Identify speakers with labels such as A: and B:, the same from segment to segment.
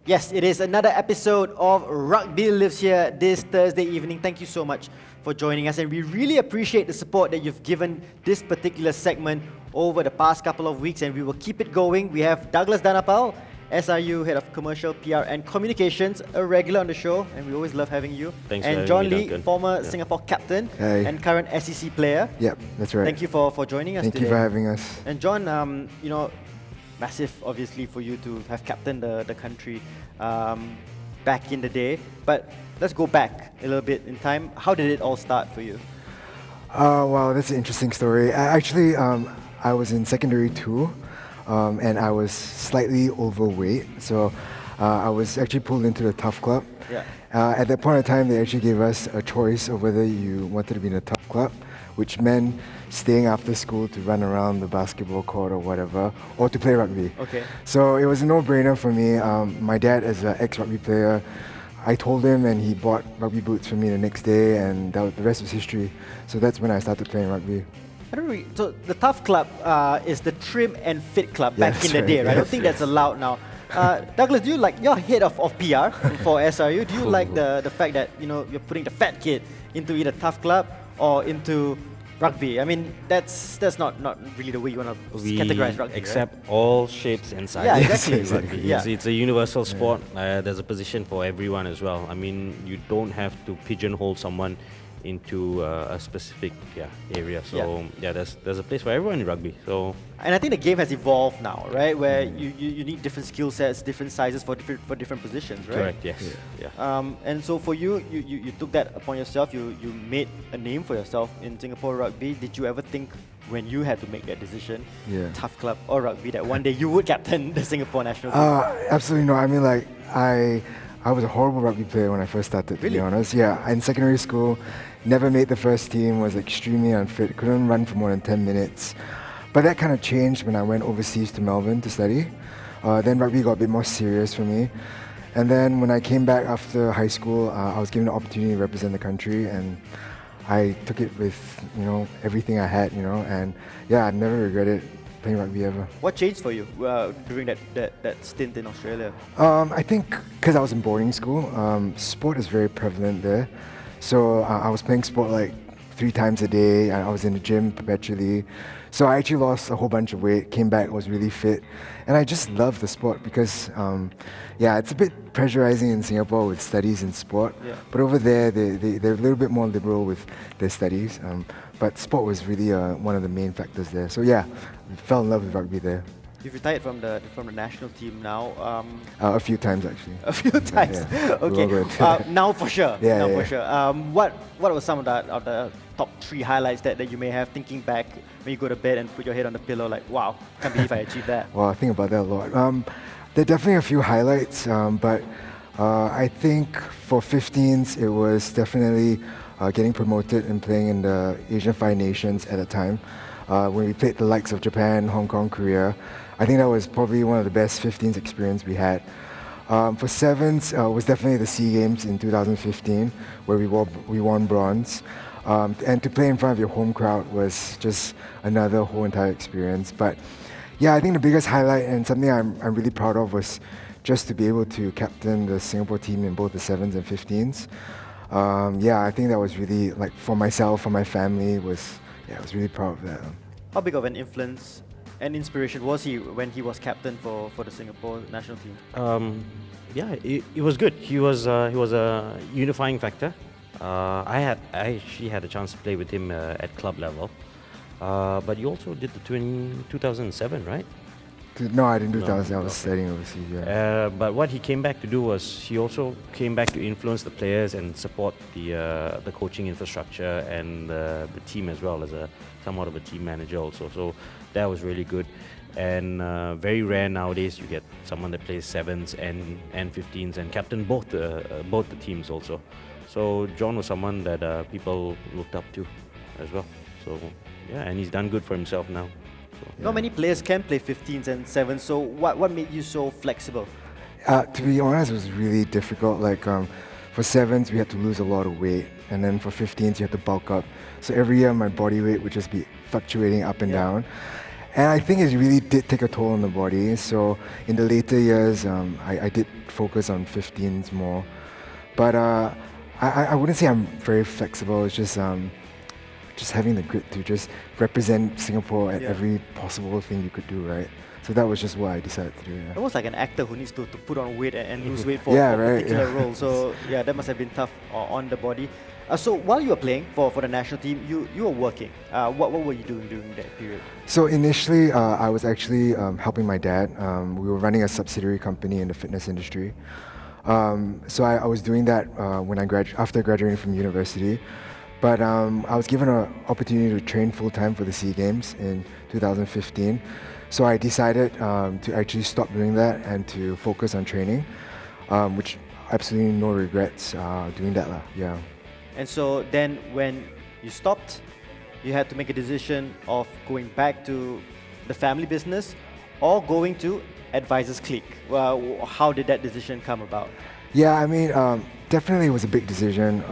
A: Yes, it is another episode of Rugby Lives Here this Thursday evening. Thank you so much for joining us, and we really appreciate the support that you've given this particular segment over the past couple of weeks, and we will keep it going. We have Douglas Danapal, SRU Head of Commercial, PR and Communications, a regular on the show, and we always love having you.
B: Thanks
A: and
B: for
A: John
B: having me,
A: Lee,
B: Duncan.
A: former Singapore captain
C: Hey.
A: and current SEC player.
C: Yep, that's right.
A: Thank you for joining us
C: Thank
A: today.
C: you for having us.
A: And John, massive obviously for you to have captained the country back in the day. But let's go back a little bit in time. How did it all start for you?
C: Wow, that's an interesting story. I was in secondary 2, and I was slightly overweight. So I was actually pulled into the tough club.
A: Yeah.
C: At that point in time, they actually gave us a choice of whether you wanted to be in a tough club, which meant staying after school to run around the basketball court or whatever, or to play rugby.
A: Okay.
C: So it was a no-brainer for me. My dad is an ex-rugby player. I told him, and he bought rugby boots for me the next day, and the rest was history. So that's when I started playing rugby.
A: So the tough club is the trim and fit club
C: Yeah,
A: back in
C: that's
A: the
C: right,
A: day, right? I don't
C: yes,
A: think that's allowed now. Douglas, do you like, you're head of PR for SRU, do you like the fact that you're putting the fat kid into either tough club or into rugby? I mean, that's not really the way you want to categorize rugby.
B: accept
A: right?
B: all shapes and sizes.
A: Yeah, exactly.
C: Yes,
B: Rugby.
A: Yeah.
B: It's a universal sport. There's a position for everyone as well. I mean, you don't have to pigeonhole someone into a specific area. So there's a place for everyone in rugby. So
A: And I think the game has evolved now, right? Where you need different skill sets, different sizes for different positions, right?
B: correct, yes, yeah.
A: And so for you, you took that upon yourself. You made a name for yourself in Singapore rugby. Did you ever think when you had to make that decision, tough club or rugby, that one day you would captain the Singapore national team?
C: Absolutely no. I mean, I was a horrible rugby player when I first started, to
A: Really?
C: be honest. Yeah, in secondary school, never made the first team, was extremely unfit, couldn't run for more than 10 minutes. But that kind of changed when I went overseas to Melbourne to study. Then rugby got a bit more serious for me. And then when I came back after high school, I was given the opportunity to represent the country, and I took it with everything I had, and yeah, I never regretted playing rugby ever.
A: What changed for you during that stint in Australia?
C: I think because I was in boarding school, sport is very prevalent there. So I was playing sport like 3 times a day. I was in the gym perpetually. So I actually lost a whole bunch of weight, came back, was really fit. And I just love the sport because, it's a bit pressurizing in Singapore with studies in sport.
A: Yeah.
C: But over there, they're a little bit more liberal with their studies. But sport was really one of the main factors there. So yeah, fell in love with rugby there.
A: You've retired from the national team now.
C: A few times actually.
A: A few times.
C: Yeah.
A: Okay.
C: We all good.
A: Now for sure.
C: Yeah,
A: now
C: yeah,
A: for
C: yeah.
A: sure. What were some of the top 3 highlights that you may have thinking back when you go to bed and put your head on the pillow, like, wow, can't believe I achieved that?
C: Well, I think about that a lot. There are definitely a few highlights, but I think for 15s, it was definitely getting promoted and playing in the Asian Five Nations at the time. When we played the likes of Japan, Hong Kong, Korea, I think that was probably one of the best 15s experience we had. For 7s, it was definitely the SEA Games in 2015, where we won bronze. And to play in front of your home crowd was just another whole entire experience. But yeah, I think the biggest highlight and something I'm really proud of was just to be able to captain the Singapore team in both the 7s and 15s. I think that was really, like, for myself, for my family, I was really proud of that.
A: How big of an influence and inspiration was he when he was captain for the Singapore national team?
B: It was good. He was a unifying factor. I actually had a chance to play with him at club level, but you also did the 2007, right?
C: No, I didn't do
B: No,
C: that. I was
B: okay.
C: studying overseas. Yeah.
B: But what he came back to do was he also came back to influence the players and support the coaching infrastructure and the team as well, as somewhat of a team manager also. So that was really good. And very rare nowadays you get someone that plays 7s and 15s and captain both the teams also. So John was someone that people looked up to as well. So yeah, and he's done good for himself now. So,
A: Not many players can play 15s and 7s, so what made you so flexible?
C: To be honest, it was really difficult. Like for 7s, we had to lose a lot of weight, and then for 15s, you had to bulk up. So every year, my body weight would just be fluctuating up and down. And I think it really did take a toll on the body. So in the later years, I did focus on 15s more. But I wouldn't say I'm very flexible. It's just having the grit to just represent Singapore at every possible thing you could do, right? So that was just what I decided to do. Yeah.
A: Almost like an actor who needs to put on weight and lose weight for
C: Yeah,
A: a
C: right,
A: particular
C: yeah.
A: role. So yeah, that must have been tough on the body. So while you were playing for the national team, you were working. What were you doing during that period?
C: So initially, I was actually helping my dad. We were running a subsidiary company in the fitness industry. So I was doing that when after graduating from university. But I was given an opportunity to train full-time for the SEA Games in 2015. So I decided to actually stop doing that and to focus on training, which absolutely no regrets doing that. Yeah.
A: And so then when you stopped, you had to make a decision of going back to the family business or going to Advisors Clique. Well, how did that decision come about?
C: Yeah, I mean, definitely it was a big decision.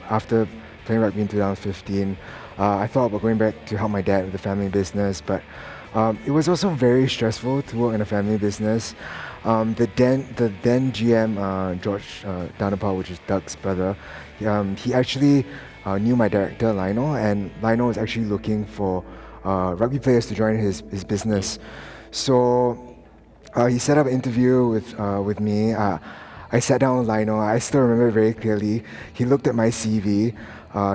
C: After playing rugby in 2015, I thought about going back to help my dad with the family business, but it was also very stressful to work in a family business. The then GM, George Danapal, which is Doug's brother, he actually knew my director, Lionel, and Lionel was actually looking for rugby players to join his business. So he set up an interview with me. I sat down with Lionel. I still remember it very clearly. He looked at my CV.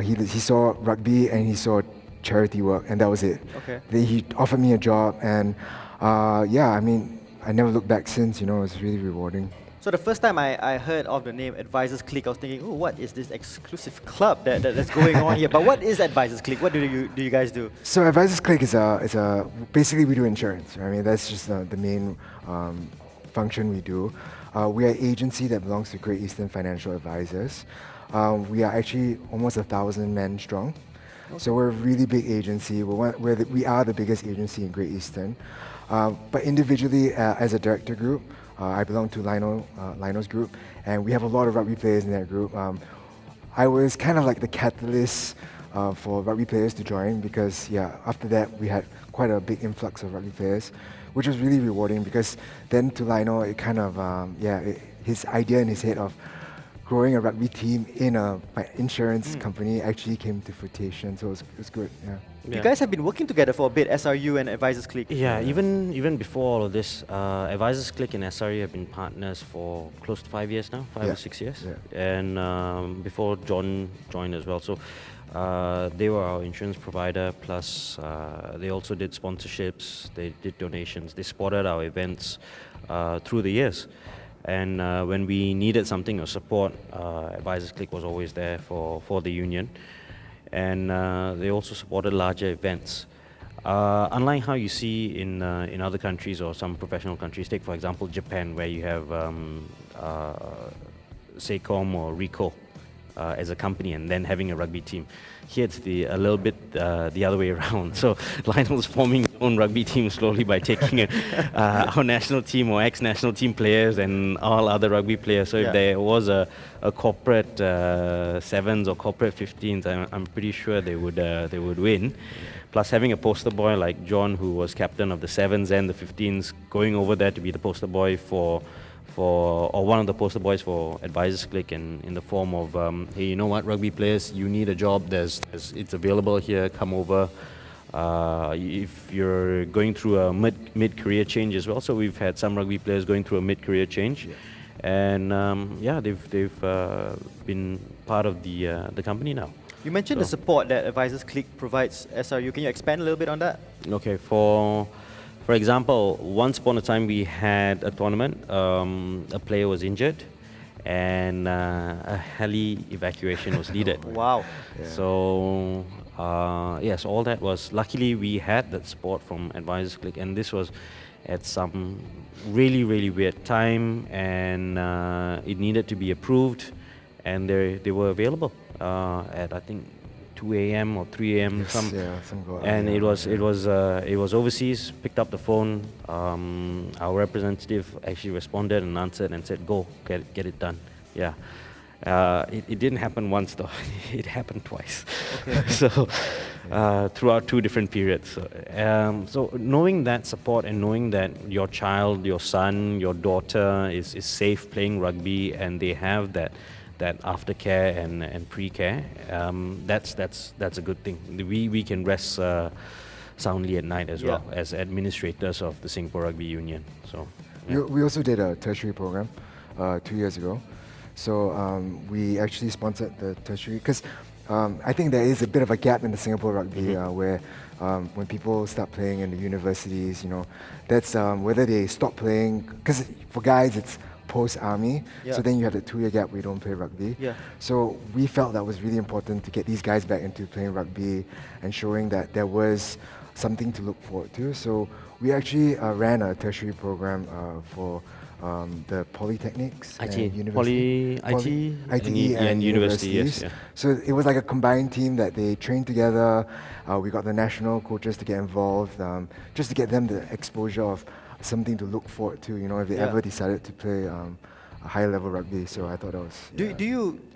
C: He saw rugby and he saw charity work, and that was it.
A: Okay.
C: Then he offered me a job, and yeah, I mean, I never looked back since. It was really rewarding.
A: So the first time I heard of the name Advisors Clique, I was thinking, oh, what is this exclusive club that's going on here? But what is Advisors Clique? What do you guys do?
C: So Advisors Clique is basically we do insurance. I mean, that's just the main function we do. We are an agency that belongs to Great Eastern Financial Advisors. We are actually almost 1,000 men strong. Okay. So we're a really big agency. We are the biggest agency in Great Eastern. But individually, as a director group, I belong to Lionel's group, and we have a lot of rugby players in that group. I was kind of like the catalyst for rugby players to join because, yeah, after that we had quite a big influx of rugby players, which was really rewarding because then to Lionel, it kind of, his idea in his head of growing a rugby team in an insurance company actually came to fruition, so it was good, yeah.
A: You guys have been working together for a bit, SRU and Advisors Clique.
B: Yeah, even before all of this, Advisors Clique and SRU have been partners for close to 5 years now, 5 or 6 years.
C: Yeah.
B: And before John joined as well. So they were our insurance provider, plus they also did sponsorships, they did donations, they supported our events through the years. And when we needed something or support, Advisors Clique was always there for the union. And they also supported larger events. Unlike how you see in other countries or some professional countries, take for example Japan, where you have Seicom or Ricoh as a company and then having a rugby team. Here it's a little bit the other way around. So Lionel's forming his own rugby team slowly by taking our national team or ex-national team players and all other rugby players. So if there was a corporate sevens or corporate 15s, I'm pretty sure they would win. Plus having a poster boy like John, who was captain of the sevens and the 15s, going over there to be the poster boy or one of the poster boys for Advisors Clique, and in the form of, hey, you know what, rugby players, you need a job, it's available here, come over. If you're going through a mid-career change as well, so we've had some rugby players going through a mid-career change, and they've been part of the company now.
A: You mentioned the support that Advisors Clique provides SRU. Can you expand a little bit on that?
B: Okay, for example, once upon a time we had a tournament, a player was injured, and a heli evacuation was needed.
A: Wow.
B: Yeah. So, yes, all that was, luckily we had that support from Advisors Clique, and this was at some really, really weird time, and it needed to be approved, and they were available at, I think, 2 a.m. or 3 a.m. And it was overseas. Picked up the phone. Our representative actually responded and answered and said, "Go, get it done." Yeah, It didn't happen once though, it happened twice.
A: Okay.
B: So throughout 2 different periods. So knowing that support and knowing that your child, your son, your daughter is safe playing rugby and they have that aftercare and pre-care, that's a good thing. We can rest soundly at night as well as administrators of the Singapore Rugby Union. So
C: We also did a tertiary program 2 years ago. So we actually sponsored the tertiary because I think there is a bit of a gap in the Singapore rugby where when people start playing in the universities, that's whether they stop playing, because for guys it's post-army, so then you have the 2-year gap where you don't play rugby. So we felt that was really important to get these guys back into playing rugby and showing that there was something to look forward to. So we actually ran a tertiary program for the polytechnics
B: IT,
C: and university.
B: ITE and universities. Yes,
C: So it was like a combined team that they trained together. We got the national coaches to get involved, just to get them the exposure of something to look forward to, if they ever decided to play a higher level rugby. So I thought that was...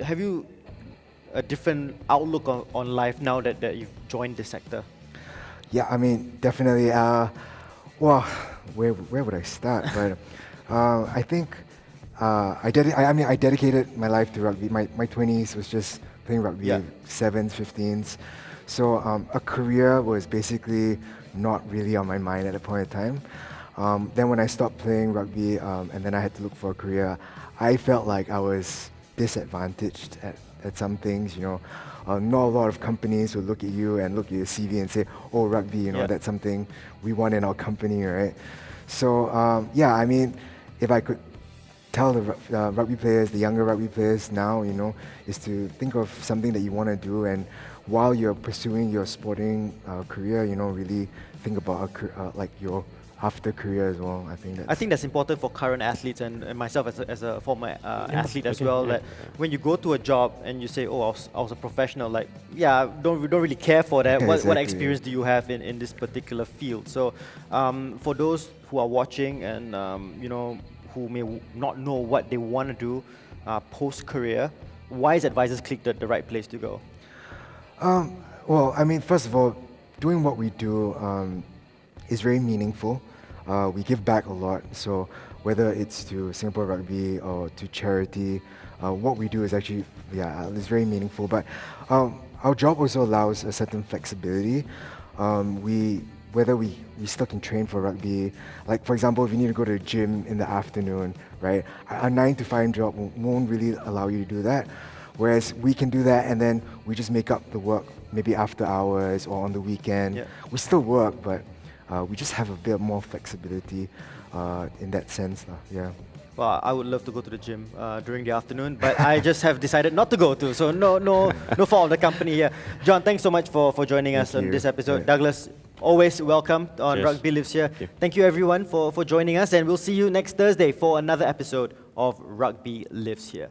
A: Have you a different outlook on life now that you've joined this sector?
C: Yeah, I mean, definitely. Well, where would I start? But I think I dedicated my life to rugby. My 20s was just playing rugby, 7s, 15s. So a career was basically not really on my mind at that point in time. Then when I stopped playing rugby and then I had to look for a career, I felt like I was disadvantaged at some things, not a lot of companies will look at you and look at your CV and say, oh, rugby, that's something we want in our company, right? So, I mean, if I could tell the rugby players, the younger rugby players now, is to think of something that you want to do, and while you're pursuing your sporting career, really think about like your after career as well. I think that's
A: important for current athletes and myself as a former athlete as well. That when you go to a job and you say, "Oh, I was a professional," don't really care for that. What experience do you have in this particular field? So, for those who are watching and who may not know what they want to do post career, why is Advisors Clique the right place to go?
C: Well, I mean, first of all, doing what we do is very meaningful. We give back a lot, so whether it's to Singapore Rugby or to charity, what we do is actually, it's very meaningful. But our job also allows a certain flexibility. Whether we still can train for rugby, like for example, if you need to go to the gym in the afternoon, right? A 9-to-5 job won't really allow you to do that. Whereas we can do that and then we just make up the work maybe after hours or on the weekend. We still work, but we just have a bit more flexibility in that sense.
A: Well, I would love to go to the gym during the afternoon, but I just have decided not to go to. So no fault of the company here. John, thanks so much for joining us on this episode. Douglas, always welcome on Rugby Lives Here. Thank you everyone for joining us, and we'll see you next Thursday for another episode of Rugby Lives Here.